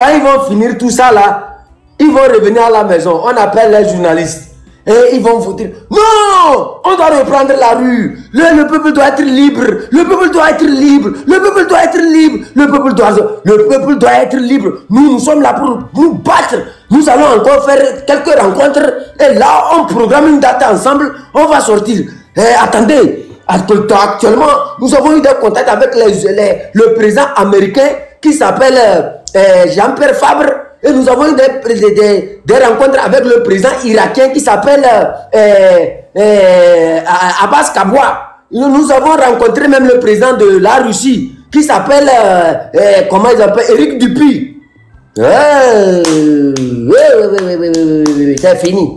Quand ils vont finir tout ça là, ils vont revenir à la maison. On appelle les journalistes. Et ils vont vous dire, non, on doit reprendre la rue. Le peuple doit être libre. Le peuple doit être libre. Le peuple doit être libre. Le peuple doit être libre. Nous sommes là pour nous battre. Nous allons encore faire quelques rencontres. Et là, on programme une date ensemble. On va sortir. Attendez, actuellement, nous avons eu des contacts avec le président américain qui s'appelle Jean-Pierre Fabre. Et nous avons eu des rencontres avec le président irakien qui s'appelle Abbas Kabwa. Nous avons rencontré même le président de la Russie qui s'appelle, comment il s'appelle, Éric Dupuy. C'est fini.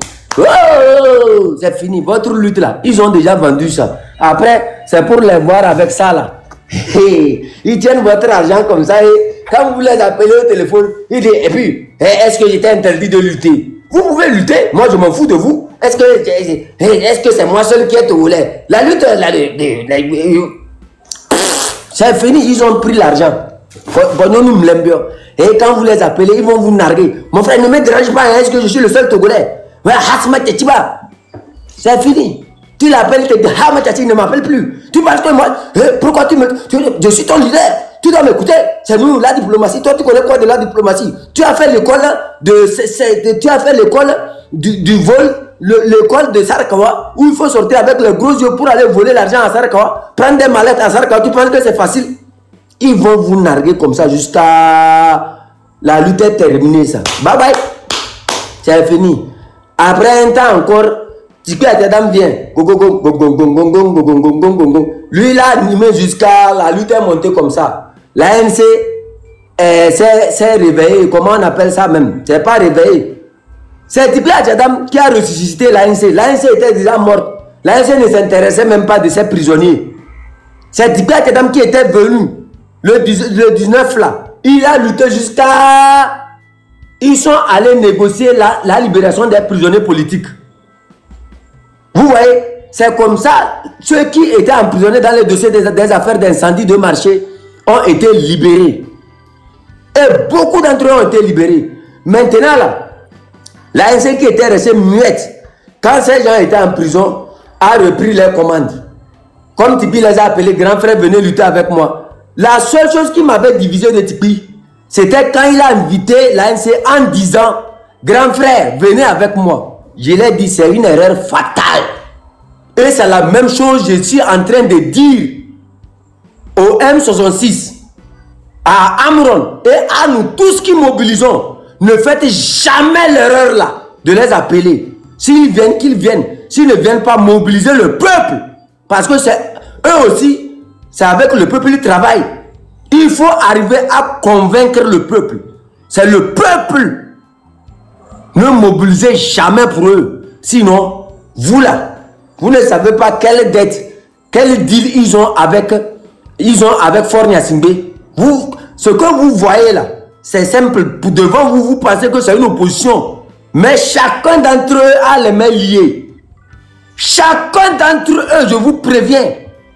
C'est fini. Votre lutte là, ils ont déjà vendu ça. Après, c'est pour les voir avec ça là. Ils tiennent votre argent comme ça et quand vous les appelez au téléphone, ils disent, et puis, est-ce que j'étais interdit de lutter? Vous pouvez lutter, moi je m'en fous de vous. Est-ce que c'est moi seul qui est au lait? La lutte, c'est fini, ils ont pris l'argent. Nous l'aimons bien. Et quand vous les appelez, ils vont vous narguer. Mon frère, ne me dérange pas, est-ce que je suis le seul Togolais? C'est fini. Tu l'appelles, tu te dis, ah, il ne m'appelle plus. Tu penses que moi, pourquoi je suis ton leader. Tu dois m'écouter. C'est nous, la diplomatie. Toi, tu connais quoi de la diplomatie? Tu as fait l'école du vol, l'école de Sarkawa, où il faut sortir avec les gros yeux pour aller voler l'argent à Sarkawa, prendre des mallettes à Sarkawa. Tu penses que c'est facile? Ils vont vous narguer comme ça jusqu'à la lutte est terminée, ça. Bye bye. C'est fini. Après un temps encore, Adam vient. Lui, il a animé jusqu'à la lutte est montée comme ça. L'ANC s'est réveillé. Comment on appelle ça même? C'est pas réveillé. C'est Tipi Adam qui a ressuscité l'ANC. L'ANC était déjà morte. L'ANC ne s'intéressait même pas de ses prisonniers. C'est Tipi Adam qui était venu le 19 là. Il a lutté jusqu'à... Ils sont allés négocier la libération des prisonniers politiques. Vous voyez, c'est comme ça, ceux qui étaient emprisonnés dans les dossiers des affaires d'incendie de marché ont été libérés. Et beaucoup d'entre eux ont été libérés. Maintenant, là, l'ANC qui était restée muette, quand ces gens étaient en prison, a repris les commandes. Comme Tipi les a appelés, grand frère, venez lutter avec moi. La seule chose qui m'avait divisé de Tipi, c'était quand il a invité l'ANC en disant, grand frère, venez avec moi. Je l'ai dit, c'est une erreur fatale. Et c'est la même chose que je suis en train de dire au M66, à Amron et à nous tous qui mobilisons. Ne faites jamais l'erreur là de les appeler. S'ils viennent, qu'ils viennent. S'ils ne viennent pas, mobiliser le peuple. Parce que c'est eux aussi, c'est avec le peuple qu'ils travaillent. Il faut arriver à convaincre le peuple. C'est le peuple. Ne mobilisez jamais pour eux. Sinon, vous là, vous ne savez pas quelle dette, quel deal ils ont avec Faure Gnassingbé. Ce que vous voyez là, c'est simple. Devant vous, vous pensez que c'est une opposition. Mais chacun d'entre eux a les mains liées. Chacun d'entre eux, je vous préviens,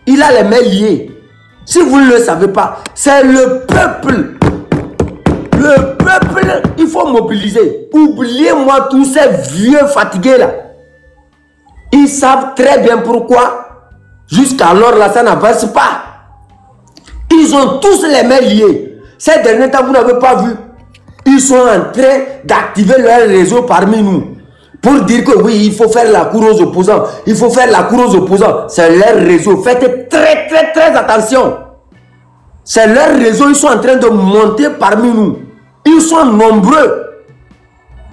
il a les mains liées. Si vous ne le savez pas, c'est le peuple. Le peuple, il faut mobiliser. Oubliez-moi tous ces vieux fatigués là. Ils savent très bien pourquoi. Jusqu'alors là, ça n'avance pas. Ils ont tous les mains liées. Ces derniers temps, vous n'avez pas vu. Ils sont en train d'activer leur réseau parmi nous. Pour dire que oui, il faut faire la cour aux opposants. Il faut faire la cour aux opposants. C'est leur réseau. Faites très attention. C'est leur réseau. Ils sont en train de monter parmi nous. Ils sont nombreux.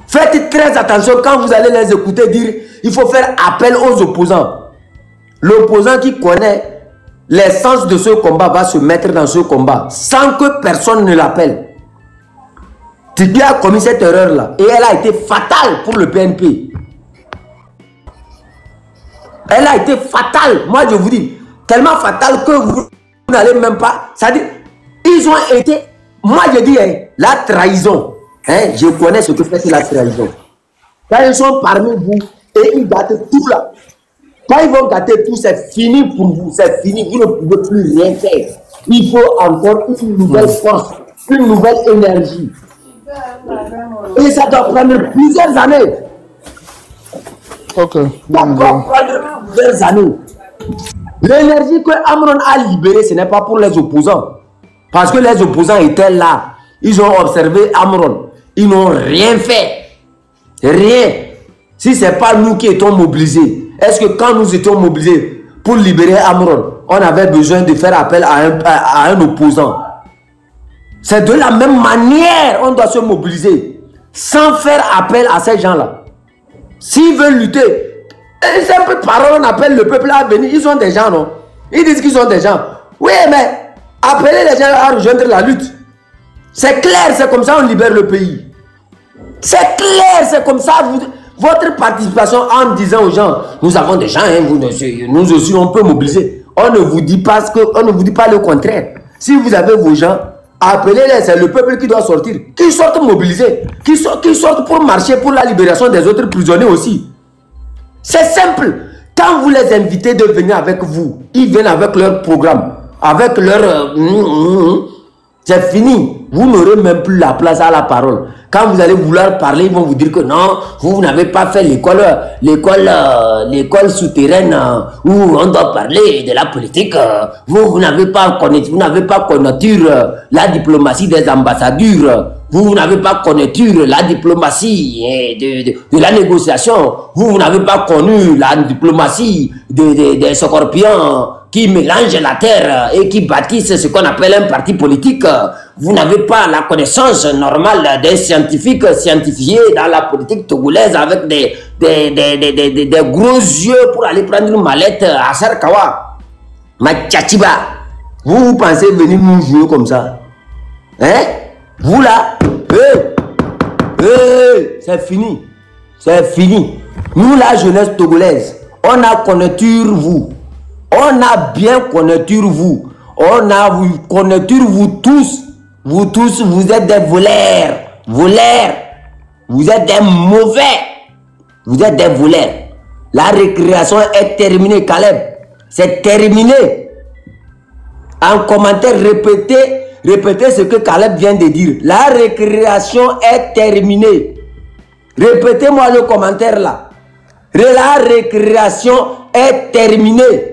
Faites très attention quand vous allez les écouter dire il faut faire appel aux opposants. L'opposant qui connaît l'essence de ce combat va se mettre dans ce combat sans que personne ne l'appelle. Tipi a commis cette erreur-là et elle a été fatale pour le PNP. Elle a été fatale. Moi, je vous dis, tellement fatale que vous n'allez même pas. C'est-à-dire, ils ont été... Moi, je dis, hein, la trahison. Hein, je connais ce que c'est la trahison. Quand ils sont parmi vous et ils gâtent tout là. Quand ils vont gâter tout, c'est fini pour vous. C'est fini. Vous ne pouvez plus rien faire. Il faut encore une nouvelle force, une nouvelle énergie. Et ça doit prendre plusieurs années. Ok. Ça doit prendre plusieurs années. L'énergie que Amron a libérée, ce n'est pas pour les opposants. Parce que les opposants étaient là. Ils ont observé Amron. Ils n'ont rien fait. Rien. Si ce n'est pas nous qui étions mobilisés, est-ce que quand nous étions mobilisés pour libérer Amron, on avait besoin de faire appel à un opposant? C'est de la même manière on doit se mobiliser sans faire appel à ces gens-là. S'ils veulent lutter, une simple parole, on appelle le peuple à venir. Ils sont des gens, non? Ils disent qu'ils sont des gens. Oui, mais appelez les gens à rejoindre la lutte. C'est clair, c'est comme ça on libère le pays. C'est clair, c'est comme ça. Votre participation en disant aux gens, nous avons des gens, hein, nous aussi on peut mobiliser. On ne vous dit pas le contraire. Si vous avez vos gens, appelez-les, c'est le peuple qui doit sortir. Qu'ils sortent mobilisés, qu'ils sortent pour marcher pour la libération des autres prisonniers aussi. C'est simple. Quand vous les invitez de venir avec vous, ils viennent avec leur programme, avec leur... c'est fini. Vous n'aurez même plus la place à la parole. Quand vous allez vouloir parler, ils vont vous dire que non, vous n'avez pas fait l'école souterraine où on doit parler de la politique. Vous n'avez pas connu la diplomatie des ambassadeurs. Vous n'avez pas connu la diplomatie de la négociation. Vous n'avez pas connu la diplomatie des scorpions qui mélangent la terre et qui bâtissent ce qu'on appelle un parti politique. Vous n'avez pas la connaissance normale des scientifiques scientifiés dans la politique togolaise avec des gros yeux pour aller prendre une mallette à Sarkawa. Machachiba, vous pensez venir nous jouer comme ça? Hein? Vous là, c'est fini. C'est fini. Nous, la jeunesse togolaise, on a connaître vous. On a bien connaître vous. On a connaître vous tous. Vous tous, vous êtes des voleurs. Voleurs. Vous êtes des mauvais. Vous êtes des voleurs. La récréation est terminée, Caleb. C'est terminé. En commentaire, répétez ce que Caleb vient de dire. La récréation est terminée. Répétez-moi le commentaire là. La récréation est terminée.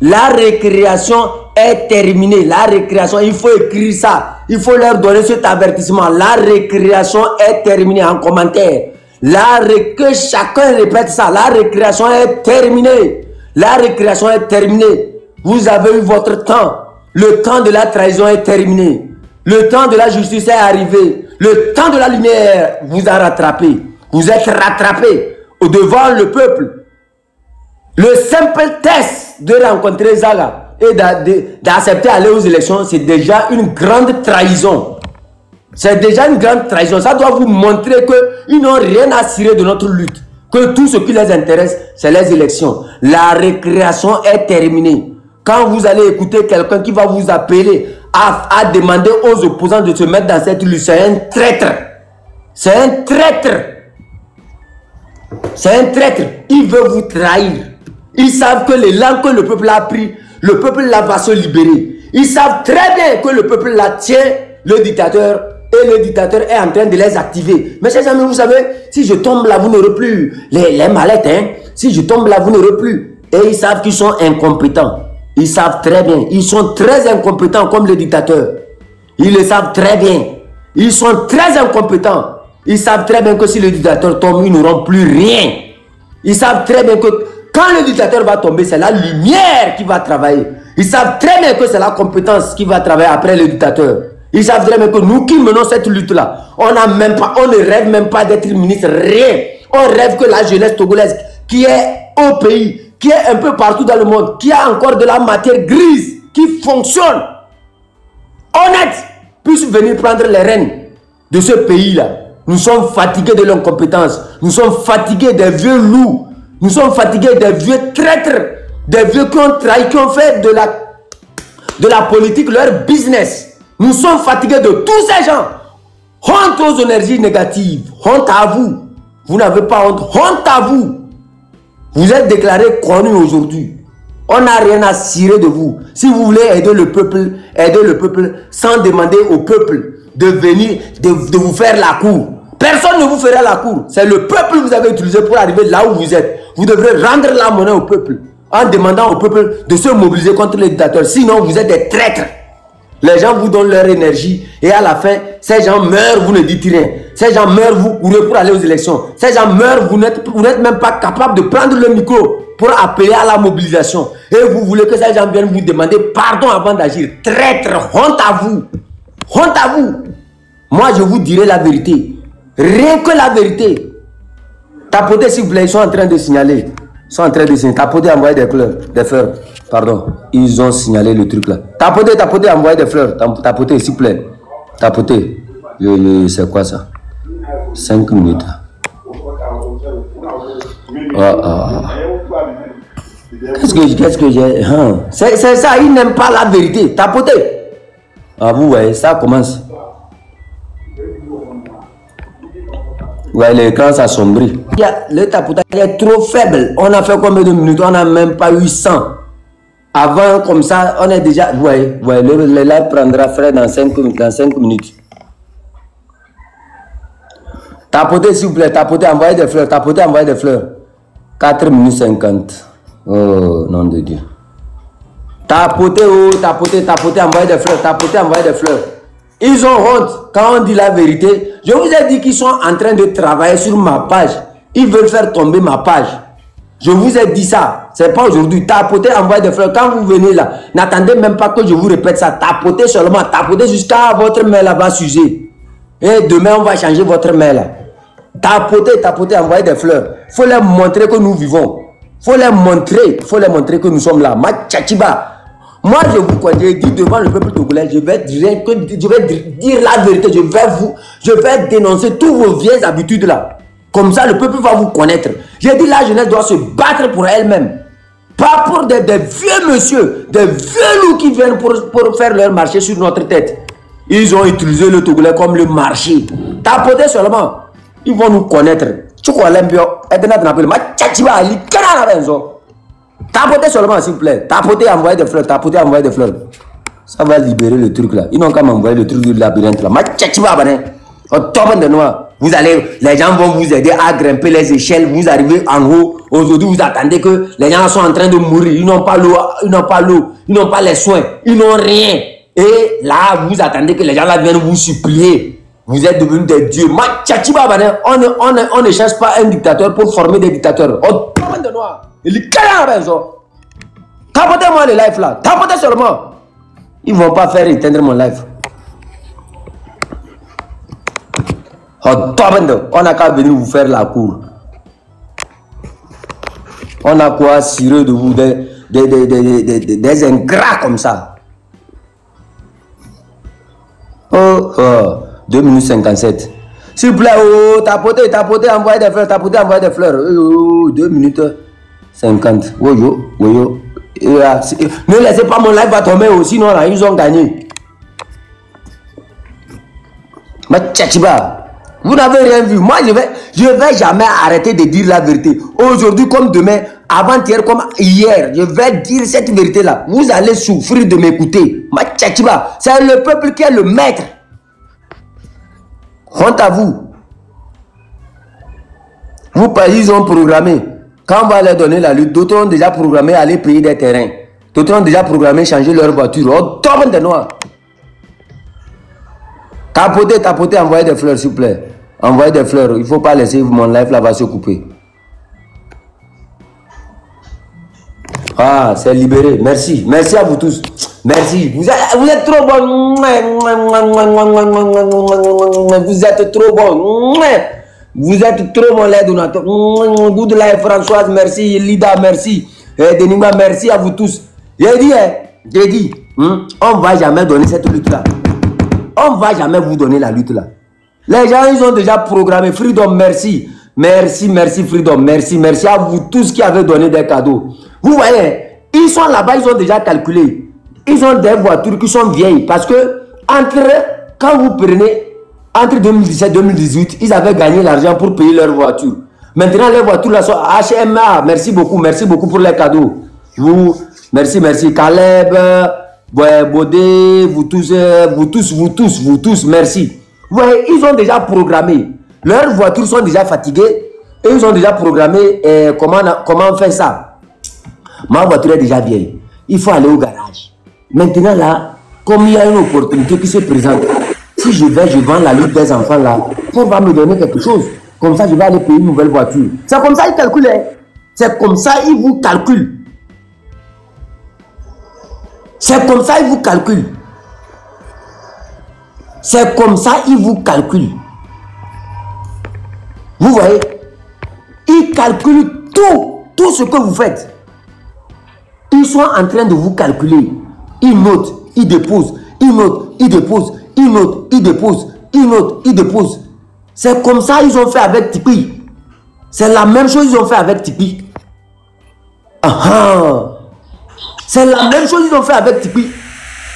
La récréation est terminée. La récréation, il faut écrire ça. Il faut leur donner cet avertissement. La récréation est terminée en commentaire. Que chacun répète ça. La récréation est terminée. La récréation est terminée. Vous avez eu votre temps. Le temps de la trahison est terminé. Le temps de la justice est arrivé. Le temps de la lumière vous a rattrapé. Vous êtes rattrapé devant le peuple. Le simple test de rencontrer Zaga et d'accepter d'aller aux élections, c'est déjà une grande trahison. C'est déjà une grande trahison. Ça doit vous montrer qu'ils n'ont rien à cirer de notre lutte. Que tout ce qui les intéresse, c'est les élections. La récréation est terminée. Quand vous allez écouter quelqu'un qui va vous appeler à demander aux opposants de se mettre dans cette lutte, c'est un traître. C'est un traître. C'est un traître. Il veut vous trahir. Ils savent que l'élan que le peuple a pris, le peuple là va se libérer. Ils savent très bien que le peuple là tient le dictateur et le dictateur est en train de les activer. Mais chers amis, vous savez, si je tombe là, vous n'aurez plus les mallettes. Hein? Si je tombe là, vous n'aurez plus. Et ils savent qu'ils sont incompétents. Ils savent très bien. Ils sont très incompétents comme le dictateur. Ils le savent très bien. Ils sont très incompétents. Ils savent très bien que si le dictateur tombe, ils n'auront plus rien. Ils savent très bien que quand le dictateur va tomber, c'est la lumière qui va travailler. Ils savent très bien que c'est la compétence qui va travailler après le dictateur. Ils savent très bien que nous qui menons cette lutte-là, on ne rêve même pas d'être ministre, rien. On rêve que la jeunesse togolaise qui est au pays, qui est un peu partout dans le monde, qui a encore de la matière grise, qui fonctionne, honnête, puisse venir prendre les rênes de ce pays-là. Nous sommes fatigués de l'incompétence. Nous sommes fatigués des vieux loups. Nous sommes fatigués des vieux traîtres, des vieux qui ont trahi, qui ont fait de la politique leur business. Nous sommes fatigués de tous ces gens. Honte aux énergies négatives. Honte à vous. Vous n'avez pas honte. Honte à vous. Vous êtes déclarés connus aujourd'hui. On n'a rien à cirer de vous. Si vous voulez aider le peuple sans demander au peuple de venir, de vous faire la cour. Personne ne vous fera la cour. C'est le peuple que vous avez utilisé pour arriver là où vous êtes. Vous devrez rendre la monnaie au peuple en demandant au peuple de se mobiliser contre les dictateurs. Sinon, vous êtes des traîtres. Les gens vous donnent leur énergie et à la fin, ces gens meurent, vous ne dites rien. Ces gens meurent, vous courez pour aller aux élections. Ces gens meurent, vous n'êtes même pas capable de prendre le micro pour appeler à la mobilisation. Et vous voulez que ces gens viennent vous demander pardon avant d'agir. Traître, honte à vous. Honte à vous. Moi, je vous dirai la vérité. Rien que la vérité. Tapotez s'il vous plaît, ils sont en train de signaler. Ils sont en train de signaler. Tapotez, envoyez des fleurs. Pardon. Ils ont signalé le truc là. Tapotez, tapotez, envoyez des fleurs. Tapotez, s'il vous plaît. Tapotez. C'est quoi ça? 5 minutes. Qu'est-ce que j'ai? C'est ça, ils n'aiment pas la vérité. Tapotez. Ah, vous voyez, ça commence. Ouais, l'écran s'assombrit. Le tapotage est trop faible. On a fait combien de minutes? On n'a même pas eu 100. Avant, comme ça, on est déjà... Vous voyez, le live prendra frais dans 5 minutes. Tapotez, s'il vous plaît. Tapotez, envoyez des fleurs. Tapotez, envoyez des fleurs. 4 minutes 50. Oh, nom de Dieu. Tapotez, oh, tapotez, tapotez, envoyez des fleurs. Tapotez, envoyez des fleurs. Ils ont honte quand on dit la vérité. Je vous ai dit qu'ils sont en train de travailler sur ma page. Ils veulent faire tomber ma page. Je vous ai dit ça. C'est pas aujourd'hui. Tapotez, envoyez des fleurs. Quand vous venez là, n'attendez même pas que je vous répète ça. Tapotez seulement. Tapotez jusqu'à votre mail là-bas sujet. Et demain, on va changer votre mail là. Tapotez, tapotez, envoyez des fleurs. Il faut leur montrer que nous vivons. Il faut leur montrer que nous sommes là. Machachiba. Moi, je vous dis devant le peuple togolais, je vais dire la vérité. Je vais dénoncer tous vos vieilles habitudes là. Comme ça, le peuple va vous connaître. J'ai dit la jeunesse doit se battre pour elle-même. Pas pour des vieux monsieur, des vieux loups qui viennent pour faire leur marché sur notre tête. Ils ont utilisé le Togolais comme le marché. Tapotez seulement. Ils vont nous connaître. Tapotez seulement, s'il vous plaît. Tapotez, envoyez des fleurs. Tapotez, envoyez des fleurs. Ça va libérer le truc là. Ils n'ont qu'à m'envoyer le truc du labyrinthe là. Vous allez, les gens vont vous aider à grimper les échelles. Vous arrivez en haut. Aujourd'hui, vous attendez que les gens sont en train de mourir. Ils n'ont pas l'eau, ils n'ont pas l'eau, ils n'ont pas les soins, ils n'ont rien. Et là, vous attendez que les gens là viennent vous supplier. Vous êtes devenus des dieux. On ne cherche pas un dictateur pour former des dictateurs. Tapotez-moi le live là. Tapotez seulement. Ils ne vont pas faire éteindre mon live. On n'a qu'à venir vous faire la cour. On a quoi cirer de vous des ingrats comme ça. 2 minutes 57. S'il vous plaît, tapotez, tapotez, envoyez des fleurs, tapotez, envoyez des fleurs. 2 minutes 50. Ne laissez pas mon live va tomber aussi, sinon là, ils ont gagné. Vous n'avez rien vu. Moi, je vais jamais arrêter de dire la vérité. Aujourd'hui comme demain, avant-hier comme hier, je vais dire cette vérité-là. Vous allez souffrir de m'écouter. C'est le peuple qui est le maître. Honte à vous. Ils ont programmé. Quand on va leur donner la lutte, d'autres ont déjà programmé aller payer des terrains. D'autres ont déjà programmé changer leur voiture. Oh, tombe de noix. Tapotez, tapotez, envoyez des fleurs, s'il vous plaît. Envoyez des fleurs. Il ne faut pas laisser mon live là va se couper. Ah, c'est libéré. Merci. Merci à vous tous. Merci. Vous êtes trop bons. Vous êtes trop bons. Vous êtes trop mon lait Donato. Good life Françoise, merci. Lida, merci. Denima, merci à vous tous. J'ai dit, on ne va jamais donner cette lutte là. On ne va jamais vous donner la lutte là. Les gens, ils ont déjà programmé. Freedom, merci. Merci, merci Freedom. Merci, merci à vous tous qui avez donné des cadeaux. Vous voyez, ils sont là-bas, ils ont déjà calculé. Ils ont des voitures qui sont vieilles. Parce que, quand vous prenez, entre 2017 et 2018, ils avaient gagné l'argent pour payer leurs voitures. Maintenant, les voitures là sont HMA. Merci beaucoup pour les cadeaux. Vous, merci, merci. Caleb, Ouais, Bodé, vous tous, merci. Ouais, ils ont déjà programmé. Leurs voitures sont déjà fatiguées. Et ils ont déjà programmé comment faire ça. Ma voiture est déjà vieille. Il faut aller au garage. Maintenant là, comme il y a une opportunité qui se présente, si je vends la lutte des enfants là, on va me donner quelque chose. Comme ça, je vais aller payer une nouvelle voiture. C'est comme ça qu'ils calculent. C'est comme ça qu'ils vous calculent. C'est comme ça qu'ils vous calculent. C'est comme ça qu'ils vous calculent. Vous voyez? Ils calculent tout ce que vous faites. Ils sont en train de vous calculer. Ils notent, ils déposent, ils notent, ils déposent, ils notent, ils déposent, ils notent, ils déposent. C'est comme ça qu'ils ont fait avec Tipeee. C'est la même chose qu'ils ont fait avec Tipeee. C'est la même chose qu'ils ont fait avec Tipeee.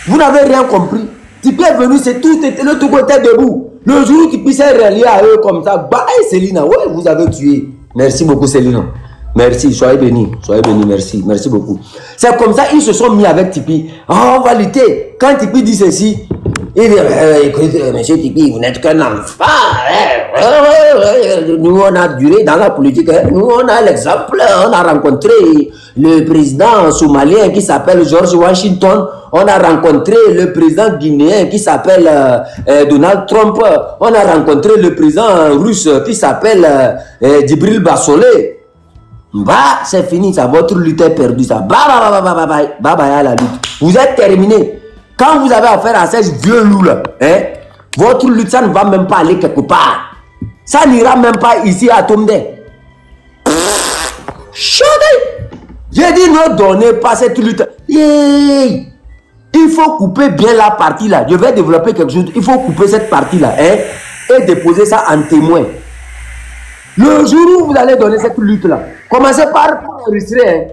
Vous n'avez rien compris. Tipeee est venu, c'est tout, le tout était debout. Le jour où Tipeee s'est relié à eux comme ça, bah, Célina, ouais, vous avez tué. Merci beaucoup, Célina. Merci, soyez bénis, merci, merci beaucoup. C'est comme ça, ils se sont mis avec Tipeee. Oh, on va lutter. Quand Tipeee dit ceci, il dit, écoutez, monsieur Tipeee, vous n'êtes qu'un enfant. Nous, on a duré dans la politique. Nous, on a l'exemple, on a rencontré le président somalien qui s'appelle George Washington. On a rencontré le président guinéen qui s'appelle Donald Trump. On a rencontré le président russe qui s'appelle Djibril Bassolé. Bah, c'est fini, ça, votre lutte est perdue, ça. Bye à la lutte. Vous êtes terminé. Quand vous avez affaire à ces vieux loups là, hein, votre lutte, ça ne va même pas aller quelque part. Ça n'ira même pas ici à Tomde. J'ai dit ne donnez pas cette lutte. Yeah. Il faut couper bien la partie là. Je vais développer quelque chose. Il faut couper cette partie là, hein, et déposer ça en témoin. Le jour où vous allez donner cette lutte-là, commencez par enregistrer. Hein.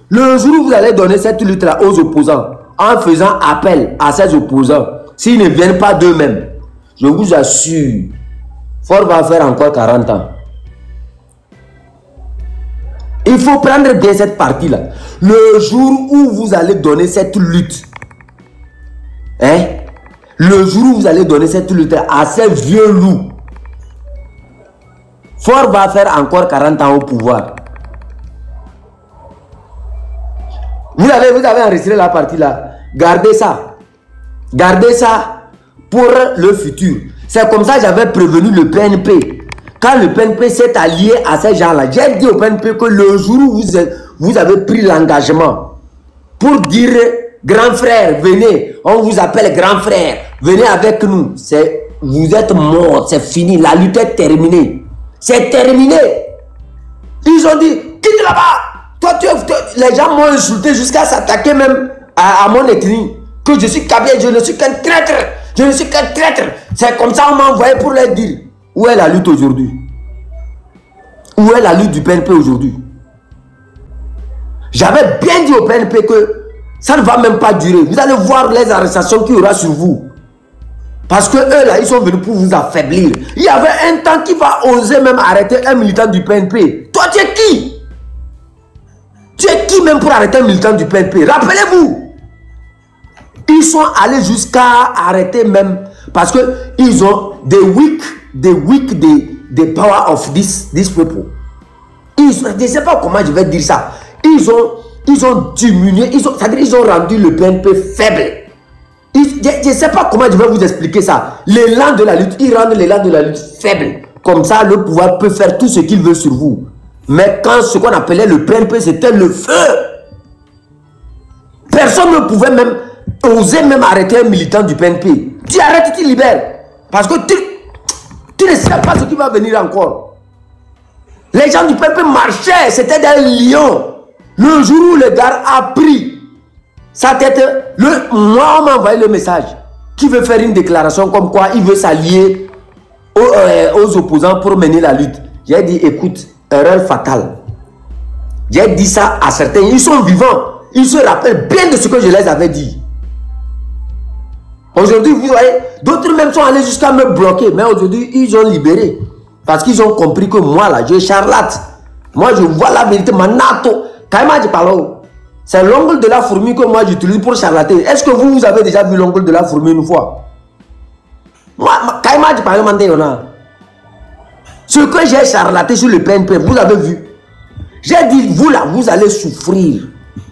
Le jour où vous allez donner cette lutte-là aux opposants, en faisant appel à ces opposants, s'ils ne viennent pas d'eux-mêmes, je vous assure, Ford va faire encore 40 ans. Il faut prendre bien cette partie-là. Le jour où vous allez donner cette lutte, hein, le jour où vous allez donner cette lutte à ces vieux loups, Ford va faire encore 40 ans au pouvoir. Vous avez enregistré la partie là. Gardez ça. Gardez ça pour le futur. C'est comme ça que j'avais prévenu le PNP. Quand le PNP s'est allié à ces gens-là, j'ai dit au PNP que le jour où vous avez pris l'engagement pour dire grand frère, venez, on vous appelle grand frère, venez avec nous. Vous êtes morts, c'est fini, la lutte est terminée. C'est terminé. Ils ont dit, quitte là-bas. Toi, les gens m'ont insulté jusqu'à s'attaquer même à mon ethnie. Que je suis Kabyle, je ne suis qu'un traître. Je ne suis qu'un traître. C'est comme ça qu'on m'a envoyé pour leur dire. Où est la lutte aujourd'hui? Où est la lutte du PNP aujourd'hui? J'avais bien dit au PNP que ça ne va même pas durer. Vous allez voir les arrestations qu'il y aura sur vous. Parce que eux là, ils sont venus pour vous affaiblir. Il y avait un temps qui va oser même arrêter un militant du PNP. Toi, tu es qui? Tu es qui même pour arrêter un militant du PNP? Rappelez-vous. Ils sont allés jusqu'à arrêter même parce que ils ont the power of this people. Je ne sais pas comment je vais dire ça. Ils ont diminué, c'est-à-dire ils ont rendu le PNP faible. Je ne sais pas comment je vais vous expliquer ça. L'élan de la lutte, ils rendent l'élan de la lutte faible. Comme ça, le pouvoir peut faire tout ce qu'il veut sur vous. Mais quand ce qu'on appelait le PNP, c'était le feu. Personne ne pouvait même oser même arrêter un militant du PNP. Tu arrêtes, tu libères. Parce que tu ne sais pas ce qui va venir encore. Les gens du PNP marchaient, c'était des lions. Le jour où le gars a pris sa tête, moi on m'a envoyé le message qui veut faire une déclaration comme quoi il veut s'allier aux opposants pour mener la lutte. J'ai dit écoute, erreur fatale. J'ai dit ça à certains, ils sont vivants, ils se rappellent bien de ce que je les avais dit. Aujourd'hui, vous voyez, d'autres même sont allés jusqu'à me bloquer, mais aujourd'hui ils ont libéré parce qu'ils ont compris que moi là, je charlate. Moi je vois la vérité, manato. Quand je parle, C'est l'ongle de la fourmi que moi j'utilise pour charlater. Est-ce que vous avez déjà vu l'ongle de la fourmi une fois? Moi, quand il m'a dit parlementaire, on a. Ce que j'ai charlaté sur le PNP, vous avez vu. J'ai dit, vous là, vous allez souffrir.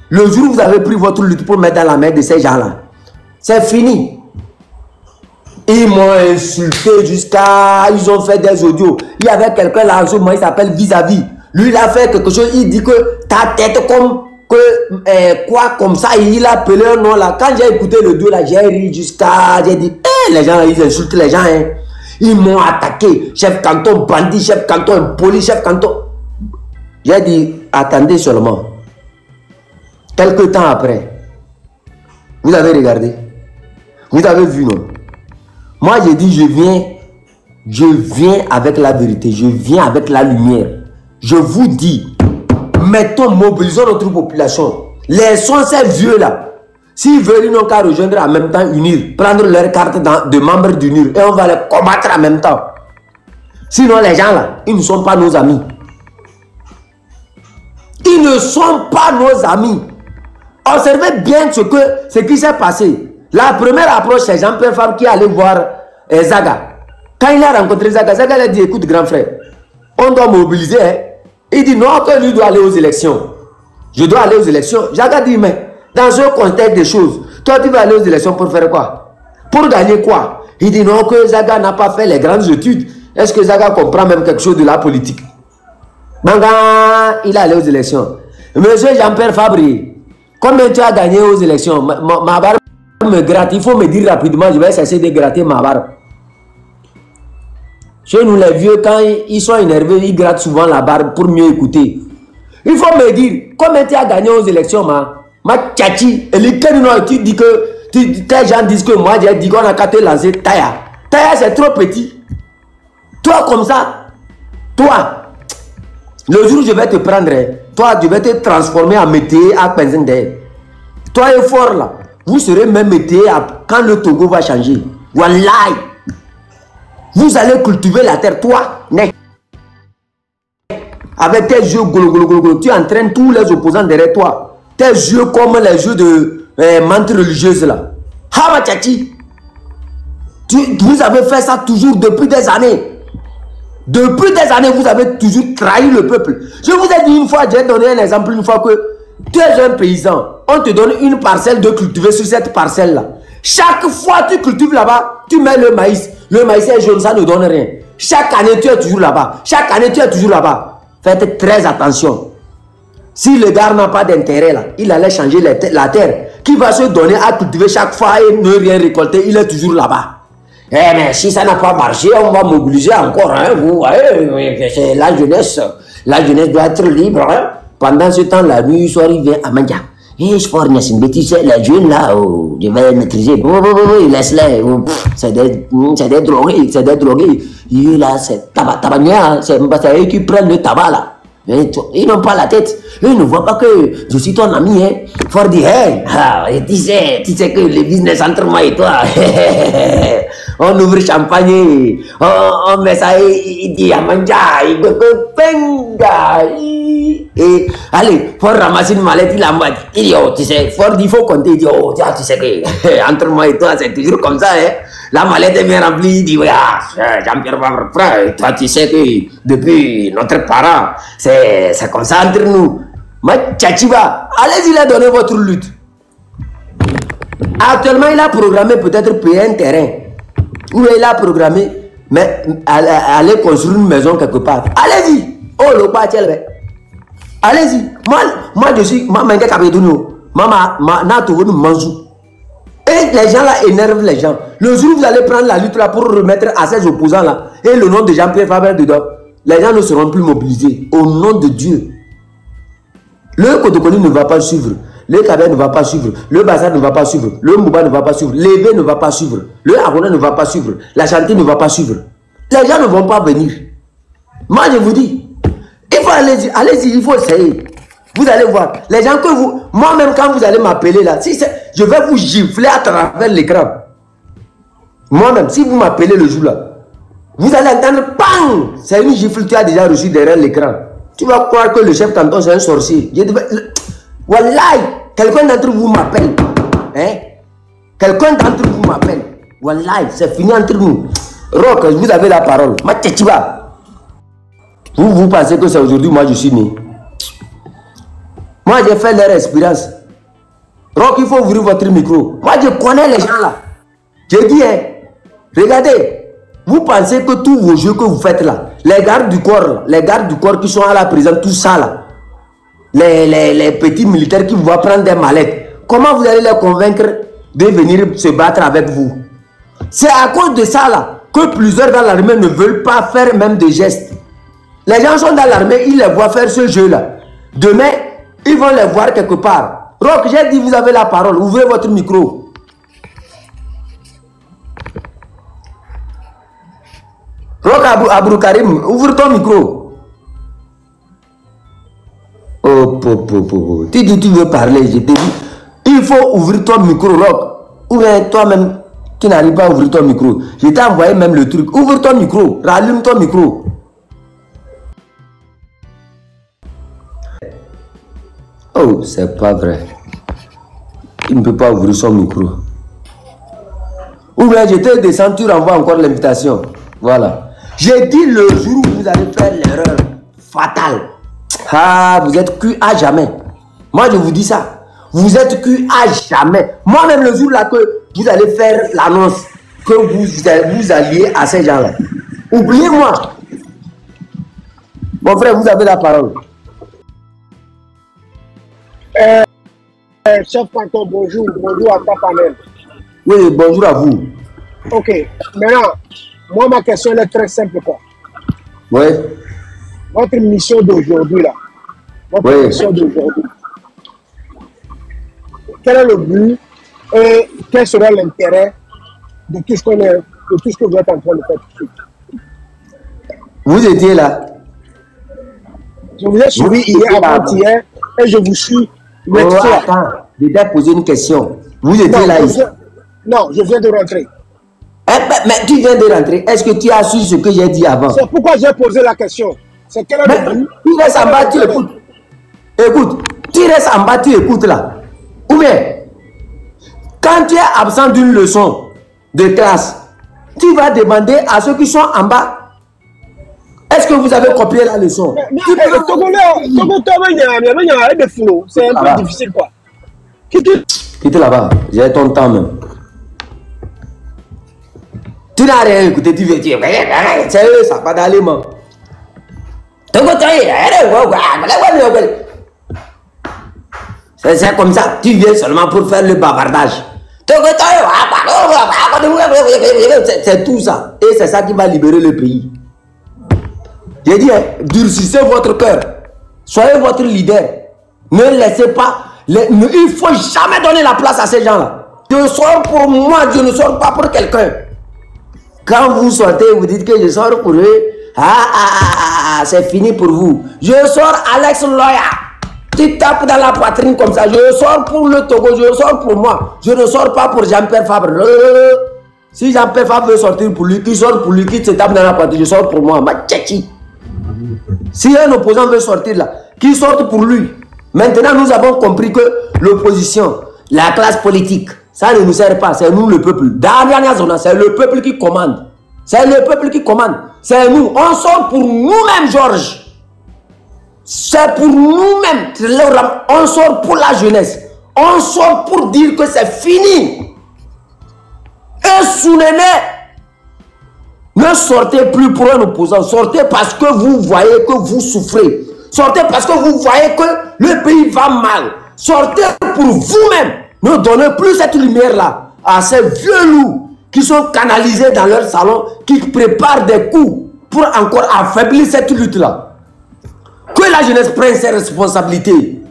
Le jour où vous avez pris votre lutte pour mettre dans la main de ces gens-là, c'est fini. Ils m'ont insulté jusqu'à... Ils ont fait des audios. Il y avait quelqu'un là, il s'appelle Vis-à-vis. Lui, il a fait quelque chose. Il dit que ta tête comme... quoi comme ça. Il a appelé un nom là. Quand j'ai écouté le deux là, j'ai ri jusqu'à... J'ai dit, les gens, ils insultent les gens. Hein. Ils m'ont attaqué. Chef canton bandit, chef canton impoli, chef canton... J'ai dit, attendez seulement. Quelque temps après, vous avez regardé. Vous avez vu, non? Moi, j'ai dit, je viens avec la vérité, je viens avec la lumière. Je vous dis, mettons, mobilisons notre population. Laissons ces vieux-là. S'ils veulent, ils n'ont qu'à rejoindre en même temps UNIR, prendre leur carte de membre d'UNIR et on va les combattre en même temps. Sinon, les gens-là, ils ne sont pas nos amis. Ils ne sont pas nos amis. Observez bien ce qui s'est passé. La première approche, c'est Jean-Pierre Fabre qui allait voir Zaga. Quand il a rencontré Zaga, Zaga lui a dit, écoute grand frère, on doit mobiliser. Hein. Il dit non, que lui doit aller aux élections. Je dois aller aux élections. Zaga dit, mais dans ce contexte des choses, toi tu vas aller aux élections pour faire quoi? Pour gagner quoi? Il dit non, que Zaga n'a pas fait les grandes études. Est-ce que Zaga comprend même quelque chose de la politique? Banga, il est allé aux élections. Monsieur Jean-Pierre Fabry, combien tu as gagné aux élections? Ma barbe me gratte. Il faut me dire rapidement, je vais cesser de gratter ma barbe. Chez nous, les vieux, quand ils sont énervés, ils grattent souvent la barbe pour mieux écouter. Il faut me dire, combien tu as gagné aux élections, ma tchachi? Et les tu dis que, tes gens disent que moi, j'ai dit qu'on a qu'à te lancer Taya. Taya, c'est trop petit. Toi, comme ça, toi. Le jour où je vais te prendre, toi, je vais te transformer en métier à Penzende. Toi et fort là, vous serez même métier quand le Togo va changer. Wallahi. Vous allez cultiver la terre, toi, né. Avec tes yeux golo, tu entraînes tous les opposants derrière toi. Tes yeux comme les yeux de menthe religieuse là. Hama Tchachi. Vous avez fait ça toujours depuis des années. Depuis des années, vous avez toujours trahi le peuple. Je vous ai dit une fois, j'ai donné un exemple une fois que tu es un paysan. On te donne une parcelle de cultiver sur cette parcelle-là. Chaque fois que tu cultives là-bas, tu mets le maïs. Le maïs est jaune, ça ne donne rien. Chaque année, tu es toujours là-bas. Chaque année, tu es toujours là-bas. Faites très attention. Si le gars n'a pas d'intérêt là, il allait changer la terre. Qui va se donner à cultiver chaque fois et ne rien récolter, il est toujours là-bas. Eh mais si ça n'a pas marché, on va mobiliser encore. Hein, vous voyez, c'est la jeunesse. La jeunesse doit être libre. Hein. Pendant ce temps, la nuit, soir, il vient à Mandia. Eh, je forme une bêtise, les jeunes là, oh, je vais les maîtriser. Laisse-les. Oh, c'est des drogués, c'est des drogués. Et là, c'est tabac, c'est eux qui prennent le tabac là. Ils n'ont pas la tête. Ils ne voient pas que je suis ton ami. Hein. Fort dit, hey, tu sais que le business entre moi et toi. On ouvre champagne, on met ça, il dit à manger, il penga. Et allez, faut ramasser une mallette, il envoie. Il dit, oh, tu sais, Ford, il faut compter. Il dit, oh, tu sais que entre moi et toi, c'est toujours comme ça. Hein. La mallette est bien remplie. Il dit, ouais, Jean-Pierre Fabre, frère, toi, tu sais que depuis notre parent, c'est comme ça entre nous. Ma tchachiba, allez-y, là, donnez votre lutte. Actuellement, il a programmé peut-être payer un terrain. Ou il a programmé, mais aller construire une maison quelque part. Allez-y. Oh, le pas allez-y. Moi, je suis. Et les gens là énervent les gens. Le jour où vous allez prendre la lutte là pour remettre à ces opposants là, et le nom de Jean-Pierre Fabre dedans, les gens ne seront plus mobilisés. Au nom de Dieu. Le Kotokoni ne va pas suivre. Le Kabé ne va pas suivre, le Bazar ne va pas suivre, le Mouba ne va pas suivre, l'Évé ne va pas suivre, le Arona ne va pas suivre, la Chanté ne va pas suivre. Les gens ne vont pas venir. Moi je vous dis, il faut allez-y, il faut essayer. Vous allez voir, les gens que vous, moi-même quand vous allez m'appeler là, si je vais vous gifler à travers l'écran. Moi-même, si vous m'appelez le jour là, vous allez entendre, bang, c'est une gifle que tu as déjà reçue derrière l'écran. Tu vas croire que le chef canton c'est un sorcier. Wallahi, quelqu'un d'entre vous m'appelle. Hein? Quelqu'un d'entre vous m'appelle. Wallahi, c'est fini entre nous. Rock, vous avez la parole. Vous pensez que c'est aujourd'hui, moi je suis né. Moi j'ai fait leur expérience. Rock, il faut ouvrir votre micro. Moi je connais les gens là. J'ai dit, hein, regardez, vous pensez que tous vos jeux que vous faites là, les gardes du corps qui sont à la prison, tout ça là, les petits militaires qui vont prendre des mallettes, comment vous allez les convaincre de venir se battre avec vous? C'est à cause de ça là que plusieurs dans l'armée ne veulent pas faire même des gestes. Les gens sont dans l'armée, ils les voient faire ce jeu là. Demain, ils vont les voir quelque part. Rock, j'ai dit, vous avez la parole, ouvrez votre micro. Rock Abou Karim, ouvre ton micro. Oh, tu dis tu veux parler, je te dis. Il faut ouvrir ton micro, Rock. Ou bien toi-même qui n'arrive pas à ouvrir ton micro. Je t'ai envoyé même le truc. Ouvre ton micro, rallume ton micro. Oh, c'est pas vrai. Il ne peut pas ouvrir son micro. Ou bien je te descends, tu renvoies encore l'invitation. Voilà. J'ai dit le jour où vous allez faire l'erreur fatale. Ah, vous êtes cul à jamais. Moi, je vous dis ça. Vous êtes cul à jamais. Moi-même, le jour là que vous allez faire l'annonce que vous alliez à ces gens-là. Oubliez-moi. Mon frère, vous avez la parole. Chef Panton, bonjour. Bonjour à ta panel. Oui, bonjour à vous. Ok. Maintenant, moi, ma question est très simple, quoi. Oui. Votre mission d'aujourd'hui, là. Votre mission d'aujourd'hui. Quel est le but et quel sera l'intérêt de tout ce que vous êtes en train de faire tout de suite? Vous étiez là. Je vous ai suivi hier, avant-hier, et je vous suis. Attends, je t'ai posé une question. Vous étiez là ici. Non, je viens de rentrer. Mais tu viens de rentrer. Est-ce que tu as su ce que j'ai dit avant? C'est pourquoi j'ai posé la question. C'est quel est le but? Tu restes en bas, tu écoutes. Écoute, tu restes en bas, tu écoutes là. Ou bien, quand tu es absent d'une leçon de classe, tu vas demander à ceux qui sont en bas. Est-ce que vous avez copié la leçon? C'est un peu difficile, quoi. Quitte là-bas, j'ai ton temps même. Tu n'as rien écouté, tu veux dire, c'est eux, ça pas d'aller, man. C'est comme ça, tu viens seulement pour faire le bavardage. C'est tout ça. Et c'est ça qui va libérer le pays. J'ai dit, durcissez votre cœur. Soyez votre leader. Ne laissez pas. Il ne faut jamais donner la place à ces gens-là. Je sors pour moi, je ne sors pas pour quelqu'un. Quand vous sortez, vous dites que je sors pour eux. C'est fini pour vous. Je sors Alex Loya. Tu tapes dans la poitrine comme ça. Je sors pour le Togo, je sors pour moi. Je ne sors pas pour Jean-Pierre Fabre. Si Jean-Pierre Fabre veut sortir pour lui, qui sort pour lui, qui se tape dans la poitrine, je sors pour moi. Ma tchéchi. Si un opposant veut sortir là, qui sorte pour lui. Maintenant, nous avons compris que l'opposition, la classe politique, ça ne nous sert pas. C'est nous le peuple. C'est le peuple qui commande. C'est le peuple qui commande. C'est nous. On sort pour nous-mêmes, Georges. C'est pour nous-mêmes. On sort pour la jeunesse. On sort pour dire que c'est fini. Et Sounéné, ne sortez plus pour un opposant. Sortez parce que vous voyez que vous souffrez. Sortez parce que vous voyez que le pays va mal. Sortez pour vous-même. Ne donnez plus cette lumière-là à ces vieux loups qui sont canalisés dans leur salon, qui préparent des coups pour encore affaiblir cette lutte-là. Que la jeunesse prenne ses responsabilités.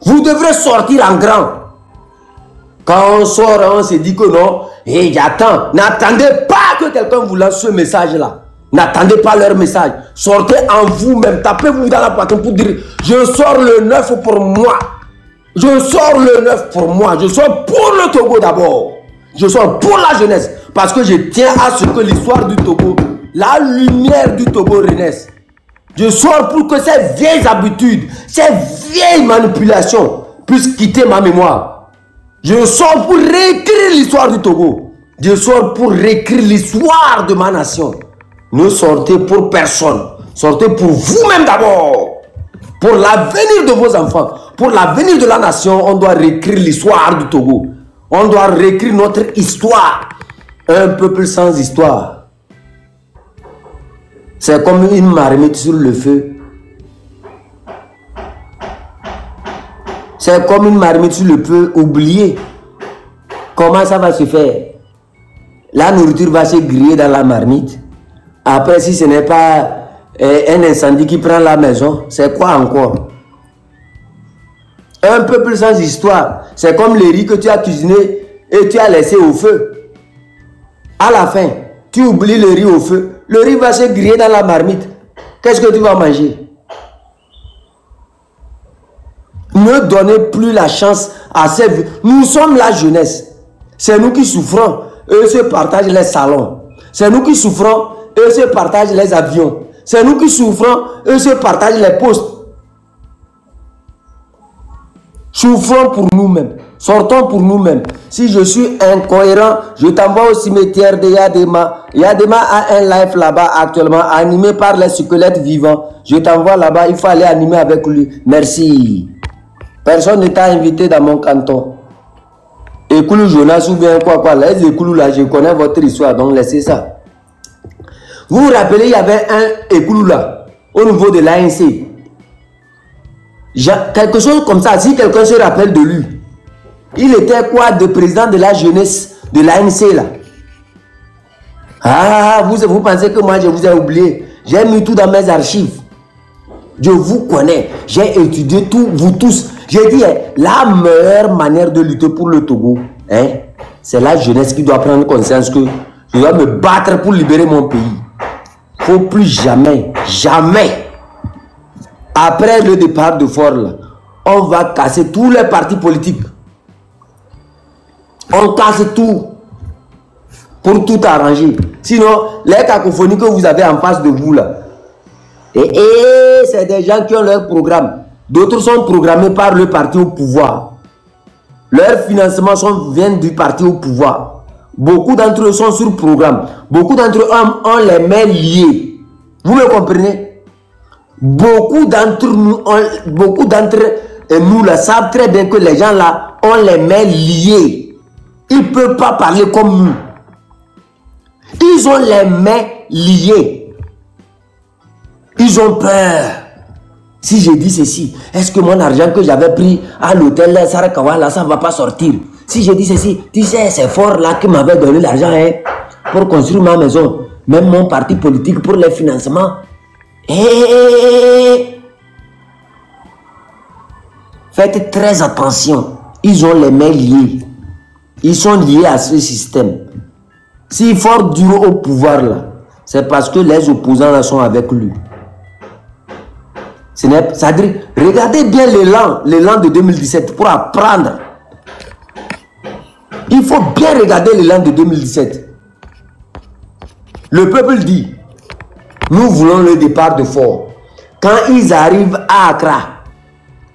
Vous devrez sortir en grand. Quand on sort, on se dit que non. Et j'attends. N'attendez pas que quelqu'un vous lance ce message-là. N'attendez pas leur message. Sortez en vous-même. Tapez-vous dans la poitrine pour dire je sors le 9 pour moi. Je sors le 9 pour moi. Je sors pour le Togo d'abord. Je sors pour la jeunesse. Parce que je tiens à ce que l'histoire du Togo, la lumière du Togo renaisse. Je sors pour que ces vieilles habitudes, ces vieilles manipulations puisse quitter ma mémoire. Je sors pour réécrire l'histoire du Togo. Je sors pour réécrire l'histoire de ma nation. Ne sortez pour personne. Sortez pour vous-même d'abord. Pour l'avenir de vos enfants. Pour l'avenir de la nation, on doit réécrire l'histoire du Togo. On doit réécrire notre histoire. Un peuple sans histoire. C'est comme une marmite sur le feu. C'est comme une marmite sur le feu oubliée. Comment ça va se faire? La nourriture va se griller dans la marmite. Après, si ce n'est pas un incendie qui prend la maison, c'est quoi encore? Un peuple sans histoire, c'est comme le riz que tu as cuisiné et tu as laissé au feu. À la fin, tu oublies le riz au feu. Le riz va se griller dans la marmite. Qu'est-ce que tu vas manger? Ne donnez plus la chance à ces vieux. Nous sommes la jeunesse. C'est nous qui souffrons. Eux se partagent les salons. C'est nous qui souffrons. Eux se partagent les avions. C'est nous qui souffrons. Eux se partagent les postes. Souffrons pour nous-mêmes. Sortons pour nous-mêmes. Si je suis incohérent, je t'envoie au cimetière de Yadema. Yadema a un live là-bas actuellement, animé par les squelettes vivants. Je t'envoie là-bas, il faut aller animer avec lui. Merci. Personne ne t'a invité dans mon canton. Écoulou Jonas ou bien quoi. Les Écoulou là, je connais votre histoire, donc laissez ça. Vous vous rappelez, il y avait un Écoulou là, au niveau de l'ANC. Quelque chose comme ça, si quelqu'un se rappelle de lui. Il était quoi, de président de la jeunesse de l'ANC là. Ah, vous pensez que moi je vous ai oublié. J'ai mis tout dans mes archives. Je vous connais. J'ai étudié tout, vous tous. J'ai dit, la meilleure manière de lutter pour le Togo, c'est la jeunesse qui doit prendre conscience que je dois me battre pour libérer mon pays. Il ne faut plus jamais, après le départ de Fort, là, on va casser tous les partis politiques. On casse tout pour tout arranger. Sinon, les cacophonies que vous avez en face de vous là, c'est des gens qui ont leur programme. D'autres sont programmés par le parti au pouvoir. Leurs financements viennent du parti au pouvoir. Beaucoup d'entre eux sont sur programme. Beaucoup d'entre eux ont les mains liées. Vous me comprenez? Beaucoup d'entre nous là, savent très bien que les gens là ont les mains liées. Ils ne peuvent pas parler comme nous. Ils ont les mains liées. Ils ont peur. Si je dis ceci, est-ce que mon argent que j'avais pris à l'hôtel Sarakawa, là, ça ne va pas sortir? Si je dis ceci, tu sais, c'est Fort là qui m'avait donné l'argent pour construire ma maison. Même mon parti politique pour les financements. Faites très attention. Ils ont les mains liées. Ils sont liés à ce système. Si Fort dure au pouvoir là, c'est parce que les opposants là sont avec lui. C'est-à-dire, regardez bien l'élan de 2017 pour apprendre. Il faut bien regarder l'élan de 2017. Le peuple dit, nous voulons le départ de Fort. Quand ils arrivent à Accra,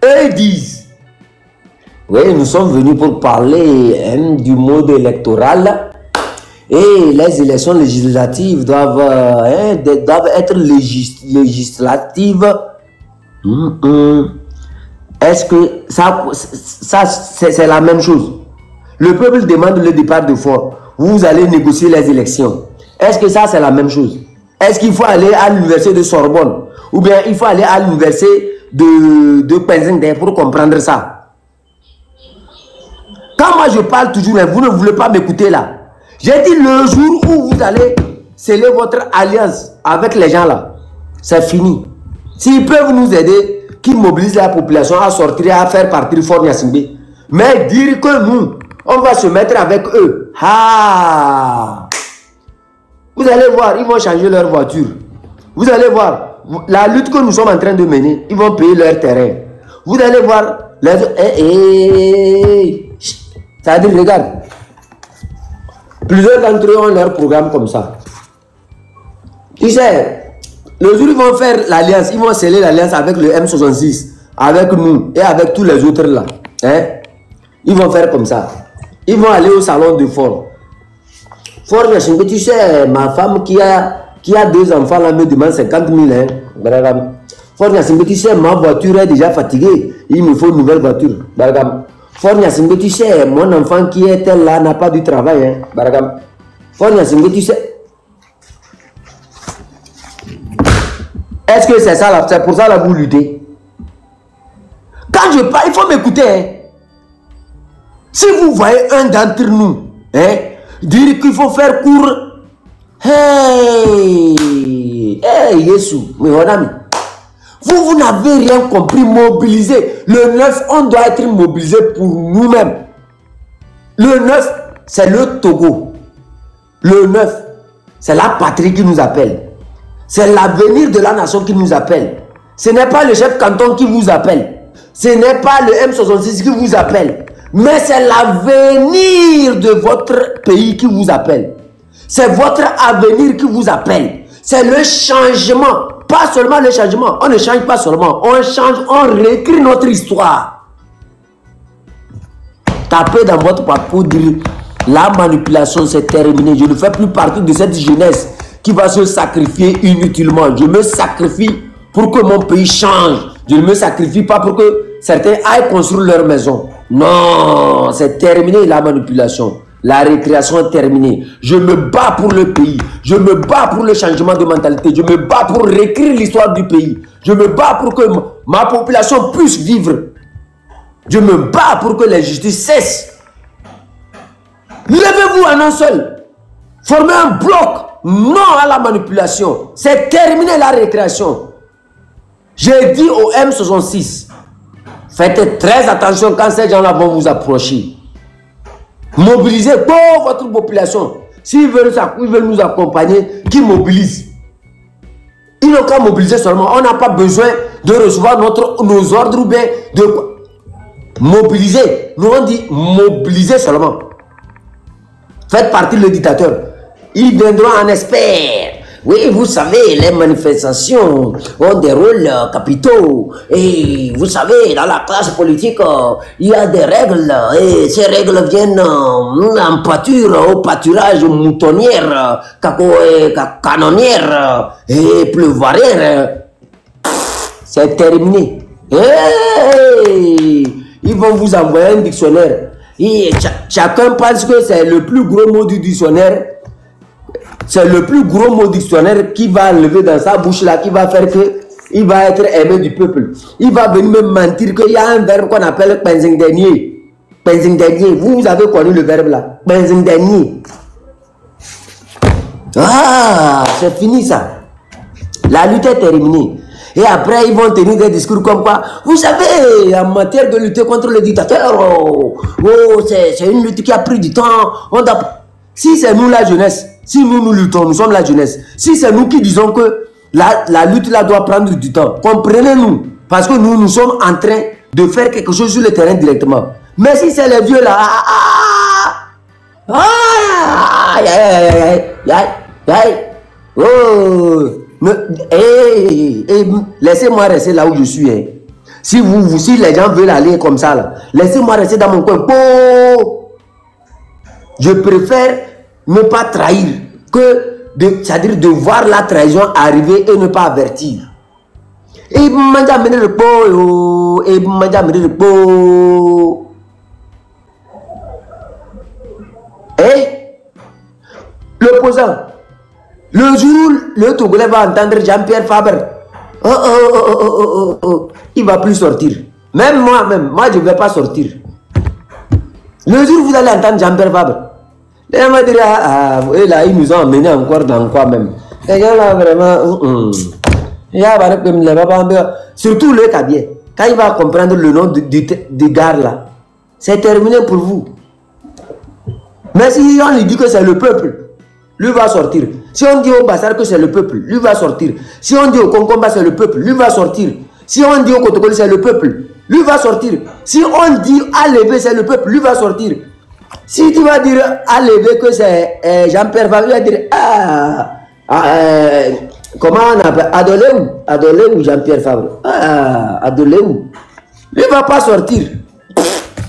eux disent, oui, nous sommes venus pour parler du mode électoral et les élections législatives doivent être législatives. Est-ce que ça c'est la même chose? Le peuple demande le départ de Fort. Vous allez négocier les élections. Est-ce que ça c'est la même chose? Est-ce qu'il faut aller à l'université de Sorbonne? Ou bien il faut aller à l'université de Penzing pour comprendre ça? Quand moi je parle toujours, mais vous ne voulez pas m'écouter là. J'ai dit le jour où vous allez sceller votre alliance avec les gens là, c'est fini. S'ils peuvent nous aider, qu'ils mobilisent la population à sortir et à faire partir Fort Gnassingbé. Mais dire que nous, on va se mettre avec eux. Ah! Vous allez voir, ils vont changer leur voiture. Vous allez voir, la lutte que nous sommes en train de mener, ils vont payer leur terrain. Vous allez voir, c'est-à-dire, regarde, plusieurs d'entre eux ont leur programme comme ça. Tu sais, le jour où ils vont faire l'alliance, ils vont sceller l'alliance avec le M66, avec nous et avec tous les autres là. Hein? Ils vont faire comme ça. Ils vont aller au salon de Ford. Ford, tu sais, ma femme qui a 2 enfants là me demande 50 000. Hein? Ford, tu sais, ma voiture est déjà fatiguée. Il me faut une nouvelle voiture. Ford, tu sais, mon enfant qui est là n'a pas du travail. Hein? Ford, tu sais. Est-ce que c'est ça là? C'est pour ça que vous luttez? Quand je parle, il faut m'écouter. Hein? Si vous voyez un d'entre nous dire qu'il faut faire court, hey, Yesu, vous n'avez rien compris. Mobiliser. Le 9, on doit être mobilisé pour nous-mêmes. Le 9, c'est le Togo. Le 9, c'est la patrie qui nous appelle. C'est l'avenir de la nation qui nous appelle. Ce n'est pas le chef canton qui vous appelle. Ce n'est pas le M66 qui vous appelle. Mais c'est l'avenir de votre pays qui vous appelle. C'est votre avenir qui vous appelle. C'est le changement. Pas seulement le changement. On ne change pas seulement. On change, on réécrit notre histoire. Tapez dans votre papier pour dire la manipulation c'est terminé. Je ne fais plus partie de cette jeunesse qui va se sacrifier inutilement. Je me sacrifie pour que mon pays change. Je ne me sacrifie pas pour que certains aillent construire leur maison. Non, c'est terminé la manipulation. La récréation est terminée. Je me bats pour le pays. Je me bats pour le changement de mentalité. Je me bats pour réécrire l'histoire du pays. Je me bats pour que ma population puisse vivre. Je me bats pour que la justice cesse. Levez-vous en un seul. Formez un bloc. Non à la manipulation. C'est terminé la récréation. J'ai dit au M66, faites très attention quand ces gens-là vont vous approcher. Mobilisez pour votre population. S'ils veulent nous accompagner, qu'ils mobilisent. Ils n'ont qu'à mobiliser seulement. On n'a pas besoin de recevoir nos ordres ou bien de mobiliser. Nous on dit mobiliser seulement. Faites partie le dictateur. Ils viendront en expert. Oui, vous savez, les manifestations ont des rôles capitaux. Et vous savez, dans la classe politique, il y a des règles. Et ces règles viennent en pâture, au pâturage moutonnière, canonnière et pleuvoirière. C'est terminé. Hey, ils vont vous envoyer un dictionnaire. Et chacun pense que c'est le plus gros mot du dictionnaire. C'est le plus gros mot dictionnaire qui va lever dans sa bouche là, qui va faire que il va être aimé du peuple. Il va venir me mentir qu'il y a un verbe qu'on appelle Penzing dernier. Penzing dernier. Vous avez connu le verbe là. Penzing dernier. Ah, c'est fini ça. La lutte est terminée. Et après, ils vont tenir des discours comme quoi, vous savez, en matière de lutter contre le dictateur, c'est une lutte qui a pris du temps. Si c'est nous la jeunesse, si nous luttons, nous sommes la jeunesse. Si c'est nous qui disons que la lutte là doit prendre du temps, comprenez-nous. Parce que nous sommes en train de faire quelque chose sur le terrain directement. Mais si c'est les vieux là, laissez-moi rester là où je suis. Hein. Si les gens veulent aller comme ça, là, laissez-moi rester dans mon coin. Je préfère ne pas trahir que c'est-à-dire de voir la trahison arriver et ne pas avertir. Et m'a amené le pot, et m'a amené le pot. Et l'opposant, le jour où le Togolais va entendre Jean-Pierre Fabre, il ne va plus sortir. Même moi, je ne vais pas sortir. Le jour où vous allez entendre Jean-Pierre Fabre, les gens vont dire, et là, ils nous ont emmenés encore dans quoi même. Les gens là, vraiment, surtout le Kabier, quand il va comprendre le nom du gare là, c'est terminé pour vous. Mais si on lui dit que c'est le peuple, lui va sortir. Si on dit au Bassar que c'est le peuple, lui va sortir. Si on dit au Conkomba c'est le peuple, lui va sortir. Si on dit au Kotokoli c'est le peuple, lui va sortir. Si on dit à lever c'est le peuple, lui va sortir. Si tu vas dire à lever que c'est Jean-Pierre Fabre, il va dire comment on appelle Adoléou Jean-Pierre Fabre. Adoléou. Lui ne va pas sortir.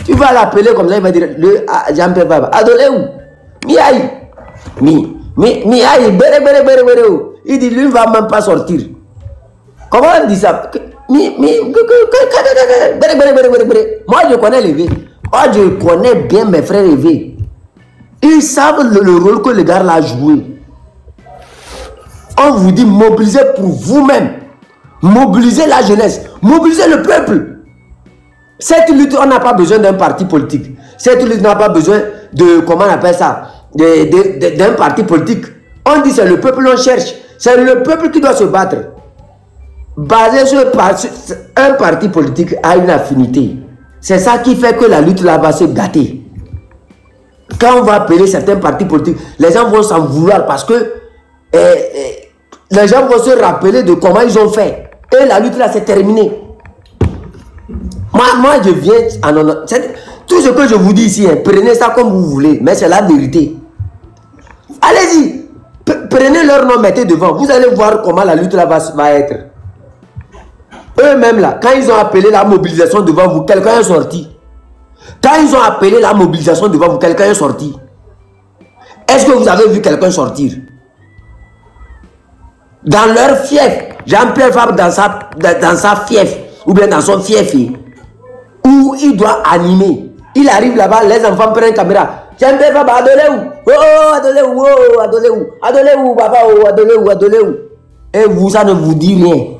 Tu vas l'appeler comme ça, il va dire, Jean-Pierre Baba, adolé où? Mi aïe. Mi aïe, bere. Il dit, lui, il ne va même pas sortir. Comment on dit ça? Moi, je connais les vieux. Moi, je connais bien mes frères élevés. Ils savent le rôle que le gars a joué. On vous dit mobilisez pour vous-même. Mobilisez la jeunesse. Mobilisez le peuple. Cette lutte, on n'a pas besoin d'un parti politique. Cette lutte n'a pas besoin de, comment on appelle ça, d'un parti politique. On dit c'est le peuple qu'on cherche. C'est le peuple qui doit se battre. Basé sur un parti politique a une affinité. C'est ça qui fait que la lutte là va se gâter. Quand on va appeler certains partis politiques, les gens vont s'en vouloir parce que les gens vont se rappeler de comment ils ont fait. Et la lutte là c'est terminé. Moi je viens tout ce que je vous dis ici, prenez ça comme vous voulez, mais c'est la vérité. Allez-y, prenez leur nom, mettez devant. Vous allez voir comment la lutte là va être. Eux-mêmes là, quand ils ont appelé la mobilisation devant vous, quelqu'un est sorti. Quand ils ont appelé la mobilisation devant vous, quelqu'un est sorti. Est-ce que vous avez vu quelqu'un sortir? Dans leur fief, Jean-Pierre Fabre dans sa fief, ou bien dans son fief, où il doit animer. Il arrive là-bas, les enfants prennent une caméra. Jean-Pierre Fabre, adolé où? Oh, adolé où? Oh, adolé où? Adolé où, papa? Oh, adolé où? Adolé où? Et vous, ça ne vous dit rien.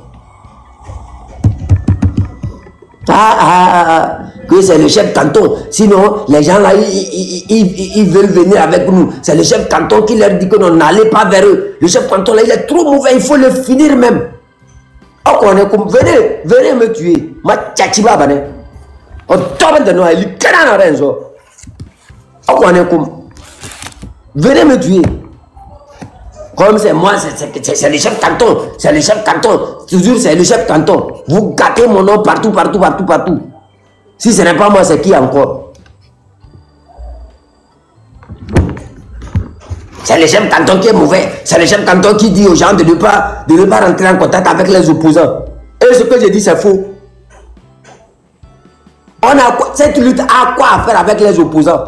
Que c'est le chef canton. Sinon, les gens là, ils veulent venir avec nous. C'est le chef canton qui leur dit que non, n'allez pas vers eux. Le chef canton là, il est trop mauvais, il faut le finir même. Oh, on est comme, venez me tuer. Ma tchachiba bane. On tombe de nous, il est canard renzo. Oh, on est comme, venez me tuer. Comme c'est moi, c'est le chef canton. C'est le chef canton. Toujours, c'est le chef canton. Vous gâtez mon nom partout. Si ce n'est pas moi, c'est qui encore? C'est le chef canton qui est mauvais. C'est le chef canton qui dit aux gens de ne pas rentrer en contact avec les opposants. Et ce que je dis, c'est faux. Cette lutte a quoi à faire avec les opposants?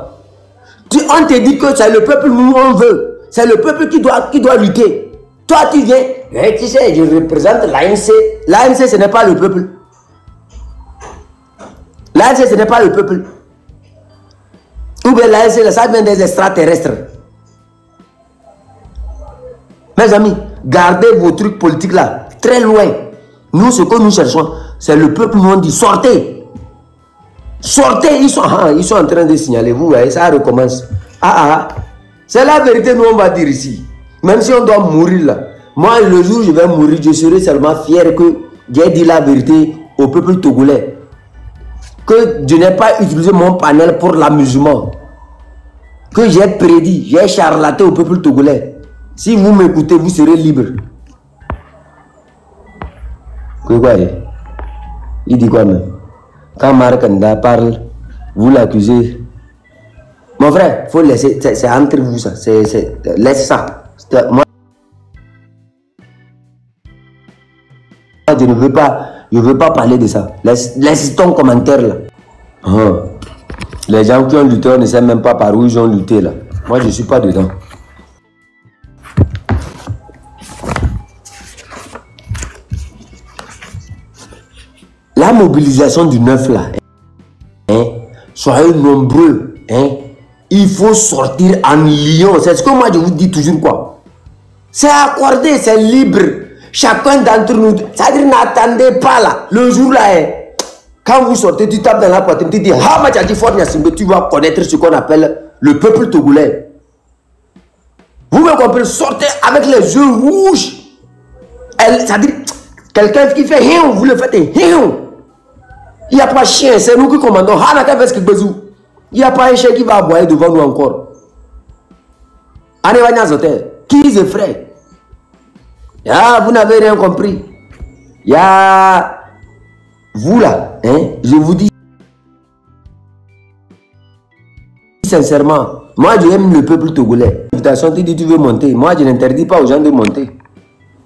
On te dit que c'est le peuple nous on veut. C'est le peuple qui doit lutter. Toi, tu viens, tu sais, je représente l'ANC. L'ANC, ce n'est pas le peuple. L'ANC, ce n'est pas le peuple. Ou bien l'ANC, ça vient des extraterrestres. Mes amis, gardez vos trucs politiques là, très loin. Nous, ce que nous cherchons, c'est le peuple nous dit, sortez. Sortez, ils sont en train de signaler, vous voyez, ça recommence. C'est la vérité, nous on va dire ici. Même si on doit mourir là. Moi, le jour où je vais mourir, je serai seulement fier que j'ai dit la vérité au peuple togolais. Que je n'ai pas utilisé mon panel pour l'amusement. Que j'ai prédit, j'ai charlaté au peuple togolais. Si vous m'écoutez, vous serez libre. Quoi, il dit quoi même? Quand Marc Anda parle, vous l'accusez. Mon frère, il faut laisser, c'est entre vous ça, laisse ça. Moi, je ne veux pas parler de ça. Laisse ton commentaire là. Les gens qui ont lutté, on ne sait même pas par où ils ont lutté là. Moi, je ne suis pas dedans. La mobilisation du 9 là, soyez nombreux, il faut sortir en lion. C'est ce que moi je vous dis toujours quoi. C'est accordé, c'est libre. Chacun d'entre nous, c'est-à-dire n'attendez pas là. Le jour là, quand vous sortez, tu tapes dans la poitrine, tu dis, tu vas connaître ce qu'on appelle le peuple togolais. Vous me comprenez, sortez avec les yeux rouges. C'est-à-dire, quelqu'un qui fait rien, vous le faites rien. Il n'y a pas chien, c'est nous qui commandons. Il n'y a pas un chien qui va aboyer devant nous encore. Qui est frère? Vous n'avez rien compris. Il y a vous là, je vous dis sincèrement, moi j'aime le peuple togolais. Invitation, tu dis tu veux monter. Moi je n'interdis pas aux gens de monter.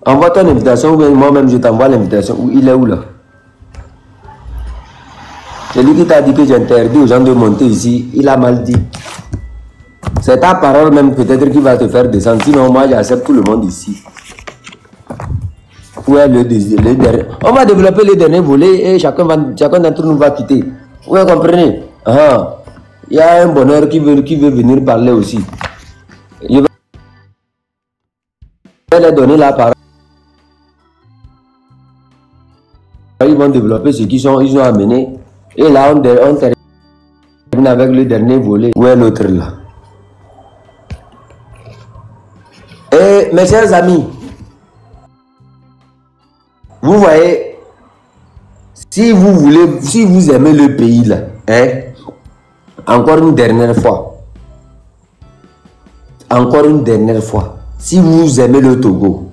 Envoie ton invitation ou moi-même je t'envoie l'invitation. Il est où là? Celui qui t'a dit que j'interdis aux gens de monter ici, il a mal dit. C'est ta parole même peut-être qui va te faire descendre. Sinon, moi, j'accepte tout le monde ici. Où est le dernier? On va développer le dernier volet et chacun d'entre nous va quitter. Vous comprenez? Il y a un bonheur qui veut venir parler aussi. Je vais leur donner la parole. Ils vont développer ce qu'ils ont amené. Et là, on termine avec le dernier volet. Où est l'autre là? Et mes chers amis, vous voyez, si vous aimez le pays là, encore une dernière fois, si vous aimez le Togo,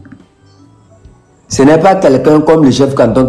ce n'est pas quelqu'un comme le chef canton qui